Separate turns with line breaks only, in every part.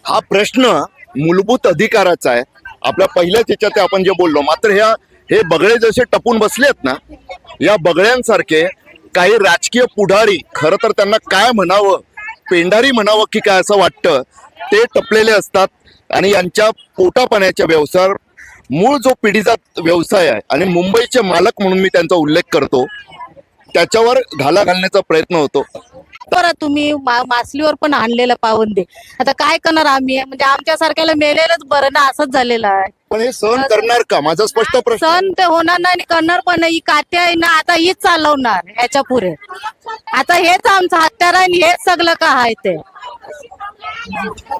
हा प्रश्न मूलभूत अधिकाराचा आहे. आपल्या पहिल्याच ह्याच्यात आपण जे बोललो, मात्र हे बगळे जसे टपून बसलेत ना, या बगळ्यांसारखे काही राजकीय पुढारी, खरं तर त्यांना काय म्हणावं, पेंढारी म्हणावं की काय असं वाटतं, ते टपलेले असतात. आणि यांच्या पोटापाण्याच्या व्यवसायावर मूळ जो पिढीचा व्यवसाय आहे आणि मुंबईचे मालक म्हणून मी त्यांचा उल्लेख करतो, त्याच्यावर घाला घालण्याचा प्रयत्न होतो.
परत तुम्ही मासलीवर पण आणलेलं पावंदे, आता काय करणार आम्ही? म्हणजे आमच्या सारख्याला मेलेलंच बरं ना, असंच झालेलं आहे.
पण हे सहन करणार का? माझा स्पष्ट प्रश्न.
सण ते होणार नाही आणि करणार पण नाही. ही कात्या आहे ना, आता हीच चालवणार ह्याच्या पुढे. आता हेच आमचं हत्यार आहे आणि हेच सगळं का आहे ते.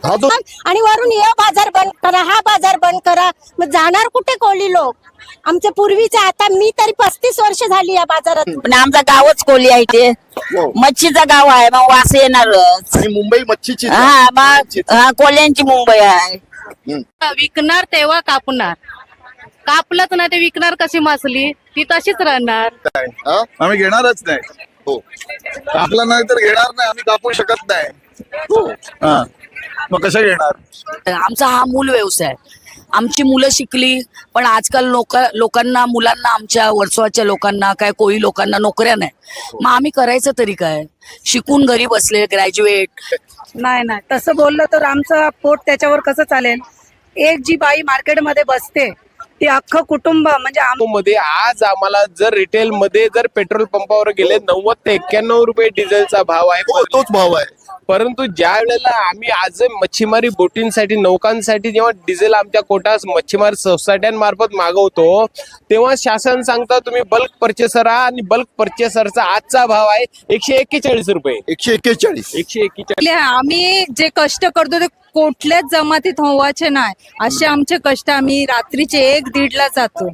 हा जो
आणि वरून हे बाजार बंद करा, हा बाजार बंद करा, मग जाणार कुठे कोळी लोक? आमच्या पूर्वीचे, आता मी तरी 35 वर्ष झाली या बाजारात.
पण आमचा गावच कोली आहे ते,
हो.
मच्छीचा गाव आहे, मग वास येणारच.
आणि मुंबई मच्छीची
हा मग कोल्यांची मुंबई आहे.
विकणार तेव्हा कापणार, कापलंच नाही ते विकणार कशी मासली? ती तशीच राहणार.
हा?
आम्ही घेणारच नाही.
हो.
कापला नाही तर घेणार नाही, आम्ही कापू शकत नाही. हा, मग कसं घेणार?
आमचा हा मूल व्यवसाय. आमची मुलं शिकली, पण आजकाल लोकांना, मुलांना, आमच्या वर्सोवाच्या लोकांना, काय कोळी लोकांना नोकऱ्या नाही. मग आम्ही करायचं तरी काय? शिकून घरी बसले ग्रॅज्युएट.
नाही नाही, तसं बोललं तर आमचं पोट त्याच्यावर कसं चालेल? एक जी बाई मार्केटमध्ये बसते ती अख्खं कुटुंब, म्हणजे
मध्ये आज आम्हाला जर रिटेल मध्ये जर पेट्रोल पंपावर गेले 90 ते 91 रुपये डिझेलचा भाव आहे.
हो, तोच भाव आहे.
परंतु ज्या वेळेला आम्ही आज मच्छीमारी बोटींसाठी, नौकांसाठी जेव्हा डिझेल आमच्या कोटा मच्छीमार सोसायट्यांमार्फत मागवतो, तेव्हा शासन सांगतं तुम्ही बल्क परचेसर आहात आणि बल्क परचेसरचा आजचा भाव आहे 141 रुपये.
141.
141.
आम्ही जे कष्ट करतो ते कुठल्याच जमातीत व्हायचे नाही. असे आमचे कष्ट, आम्ही रात्रीचे 1-1:30 जातो.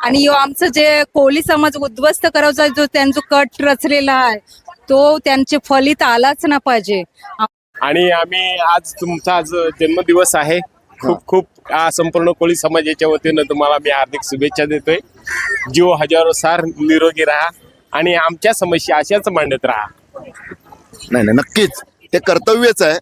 आणि आमचं जे कोळी समाज उद्ध्वस्त करायचा जो त्यांचा कट रचलेला आहे, तो त्यांचे फलित आलाच ना पाहिजे.
आणि आम्ही आज तुमचा आज जन्मदिवस आहे. खूप खूप संपूर्ण कोळी समाजाच्या वतीनं तुम्हाला मी हार्दिक शुभेच्छा देतोय. जीव हजारो सार निरोगी राहा आणि आमच्या समस्या अशाच मांडत राहा.
नाही नाही, नक्कीच ते कर्तव्यच आहे.